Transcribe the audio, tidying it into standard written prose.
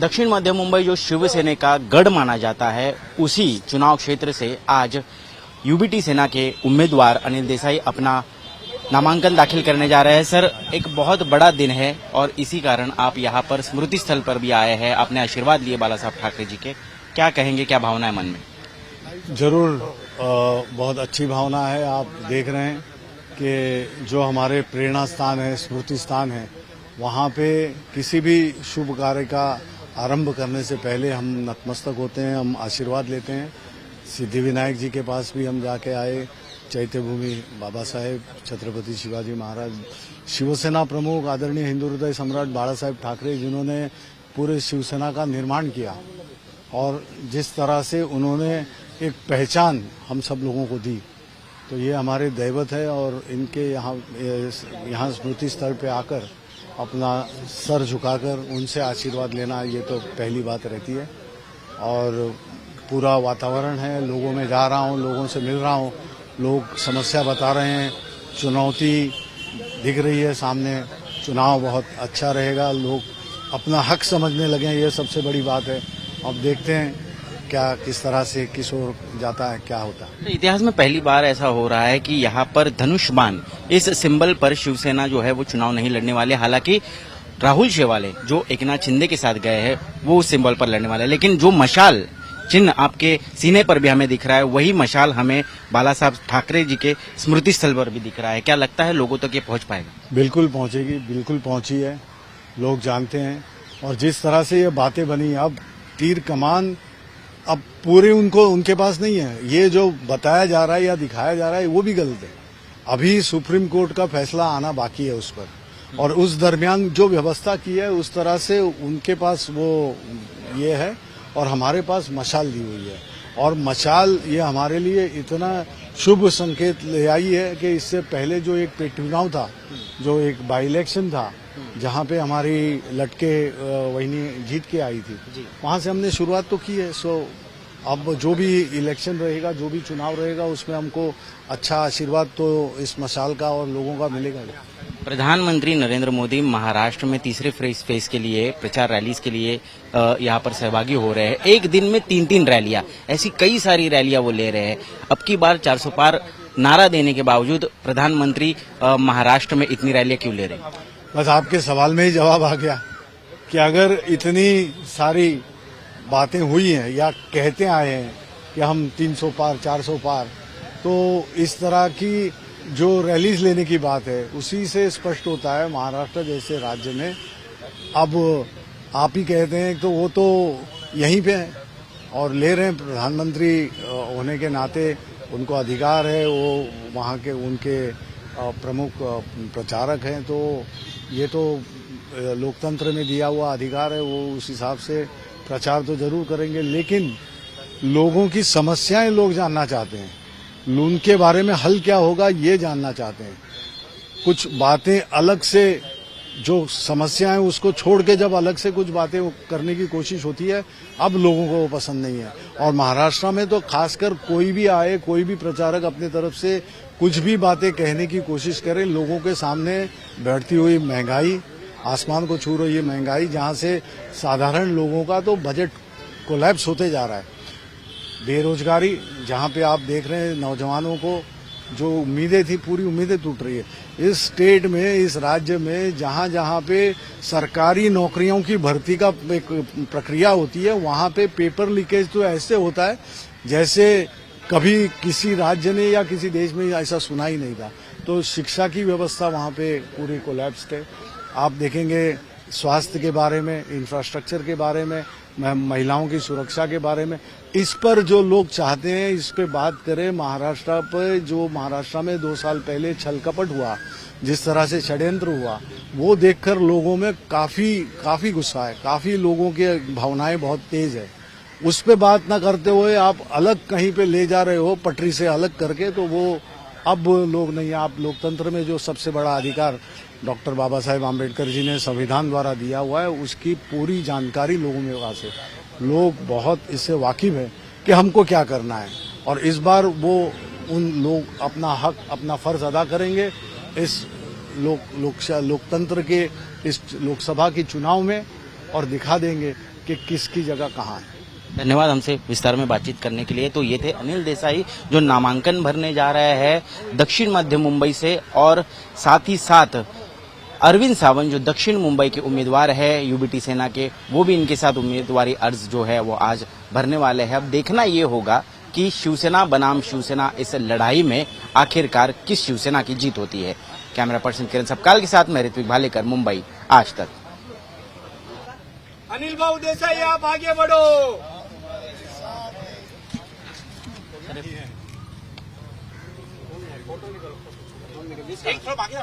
दक्षिण मध्य मुंबई जो शिवसेना का गढ़ माना जाता है, उसी चुनाव क्षेत्र से आज यूबीटी सेना के उम्मीदवार अनिल देसाई अपना नामांकन दाखिल करने जा रहे हैं। सर, एक बहुत बड़ा दिन है और इसी कारण आप यहाँ पर स्मृति स्थल पर भी आए हैं, अपने आशीर्वाद लिए बाला साहब ठाकरे जी के। क्या कहेंगे, क्या भावना है मन में? जरूर बहुत अच्छी भावना है। आप देख रहे हैं कि जो हमारे प्रेरणा स्थान है, स्मृति स्थान है, वहाँ पे किसी भी शुभ कार्य का आरंभ करने से पहले हम नतमस्तक होते हैं, हम आशीर्वाद लेते हैं। सिद्धिविनायक जी के पास भी हम जाके आए, चैत्य भूमि बाबा साहेब छत्रपति शिवाजी महाराज, शिवसेना प्रमुख आदरणीय हिंदू हृदय सम्राट बाला साहेब ठाकरे, जिन्होंने पूरे शिवसेना का निर्माण किया और जिस तरह से उन्होंने एक पहचान हम सब लोगों को दी, तो ये हमारे दैवत है। और इनके यहाँ स्मृति स्थल पे आकर अपना सर झुकाकर उनसे आशीर्वाद लेना, ये तो पहली बात रहती है। और पूरा वातावरण है, लोगों में जा रहा हूँ, लोगों से मिल रहा हूँ, लोग समस्या बता रहे हैं, चुनौती दिख रही है सामने, चुनाव बहुत अच्छा रहेगा, लोग अपना हक समझने लगे हैं, ये सबसे बड़ी बात है। अब देखते हैं क्या किस तरह से किस ओर जाता है, क्या होता है। तो इतिहास में पहली बार ऐसा हो रहा है कि यहाँ पर धनुष बाण, इस सिंबल पर शिवसेना जो है वो चुनाव नहीं लड़ने वाले। हालांकि राहुल शेवाले जो एकनाथ शिंदे के साथ गए हैं, वो उस सिंबल पर लड़ने वाले, लेकिन जो मशाल चिन्ह आपके सीने पर भी हमें दिख रहा है, वही मशाल हमें बाला साहब ठाकरे जी के स्मृति स्थल पर भी दिख रहा है। क्या लगता है लोगों तक ये पहुंच पाएगा? बिल्कुल पहुंचेगी, बिल्कुल पहुंची है, लोग जानते हैं। और जिस तरह से ये बातें बनी, अब तीर कमान अब पूरे उनके पास नहीं है। ये जो बताया जा रहा है या दिखाया जा रहा है, वो भी गलत है। अभी सुप्रीम कोर्ट का फैसला आना बाकी है उस पर, और उस दरमियान जो व्यवस्था की है उस तरह से उनके पास वो ये है और हमारे पास मशाल दी हुई है। और मशाल ये हमारे लिए इतना शुभ संकेत ले आई है कि इससे पहले जो एक पेटचुनाव था, जो एक बाई इलेक्शन था, जहाँ पे हमारी लटके वहीनी जीत के आई थी, वहाँ से हमने शुरुआत तो की है। सो अब जो भी इलेक्शन रहेगा, जो भी चुनाव रहेगा, उसमें हमको अच्छा आशीर्वाद तो इस मशाल का और लोगों का मिलेगा। प्रधानमंत्री नरेंद्र मोदी महाराष्ट्र में तीसरे फेज के लिए प्रचार रैलीज के लिए यहाँ पर सहभागी हो रहे हैं। एक दिन में 3-3 रैलियां, ऐसी कई सारी रैलियां वो ले रहे हैं। अब की बार 400 पार नारा देने के बावजूद प्रधानमंत्री महाराष्ट्र में इतनी रैलियां क्यों ले रहे हैं? बस आपके सवाल में ही जवाब आ गया कि अगर इतनी सारी बातें हुई हैं या कहते आए हैं कि हम 300 पार 400 पार, तो इस तरह की जो रैलीज लेने की बात है, उसी से स्पष्ट होता है महाराष्ट्र जैसे राज्य में अब आप ही कहते हैं तो वो तो यहीं पे है और ले रहे हैं। प्रधानमंत्री होने के नाते उनको अधिकार है, वो वहाँ के उनके प्रमुख प्रचारक हैं, तो ये तो लोकतंत्र में दिया हुआ अधिकार है, वो उस हिसाब से प्रचार तो जरूर करेंगे। लेकिन लोगों की समस्याएं लोग जानना चाहते हैं, उनके बारे में हल क्या होगा ये जानना चाहते हैं। कुछ बातें अलग से, जो समस्या है उसको छोड़ के जब अलग से कुछ बातें करने की कोशिश होती है, अब लोगों को वो पसंद नहीं है। और महाराष्ट्र में तो खासकर कोई भी आए, कोई भी प्रचारक अपनी तरफ से कुछ भी बातें कहने की कोशिश करे, लोगों के सामने बढ़ती हुई महंगाई, आसमान को छू रही है महंगाई, जहां से साधारण लोगों का तो बजट कोलैप्स होते जा रहा है, बेरोजगारी, जहां पे आप देख रहे हैं नौजवानों को जो उम्मीदें थी, पूरी उम्मीदें टूट रही है। इस स्टेट में, इस राज्य में जहां जहां पे सरकारी नौकरियों की भर्ती का एक प्रक्रिया होती है, वहां पे पेपर लीकेज तो ऐसे होता है जैसे कभी किसी राज्य ने या किसी देश में ऐसा सुना ही नहीं था। तो शिक्षा की व्यवस्था वहां पे पूरी कोलैप्स है। आप देखेंगे स्वास्थ्य के बारे में, इंफ्रास्ट्रक्चर के बारे में, महिलाओं की सुरक्षा के बारे में, इस पर जो लोग चाहते हैं इस पे बात करें। महाराष्ट्र पर जो महाराष्ट्र में 2 साल पहले छल कपट हुआ, जिस तरह से षड्यंत्र हुआ, वो देखकर लोगों में काफी गुस्सा है, काफी लोगों की भावनाएं बहुत तेज है। उस पे बात न करते हुए आप अलग कहीं पे ले जा रहे हो, पटरी से अलग करके, तो वो अब लोग नहीं। आप लोकतंत्र में जो सबसे बड़ा अधिकार डॉक्टर बाबा साहेब आम्बेडकर जी ने संविधान द्वारा दिया हुआ है, उसकी पूरी जानकारी लोगों में पास है। लोग बहुत इससे वाकिफ है कि हमको क्या करना है, और इस बार वो उन लोग अपना हक, अपना फर्ज अदा करेंगे इस लोकतंत्र के, इस लोकसभा के चुनाव में, और दिखा देंगे कि किसकी जगह कहाँ है। धन्यवाद हमसे विस्तार में बातचीत करने के लिए। तो ये थे अनिल देसाई जो नामांकन भरने जा रहे हैं दक्षिण मध्य मुंबई से, और साथ ही साथ अरविंद सावंत जो दक्षिण मुंबई के उम्मीदवार है यूबीटी सेना के, वो भी इनके साथ उम्मीदवारी अर्ज जो है वो आज भरने वाले हैं। अब देखना ये होगा कि शिवसेना बनाम शिवसेना इस लड़ाई में आखिरकार किस शिवसेना की जीत होती है। कैमरा पर्सन किरण सपकाल के साथ मैं ऋत्विक भालेकर, मुंबई, आज तक। अनिल भाऊ देसाई आप आगे बढ़ो। एक थोड़ा आगे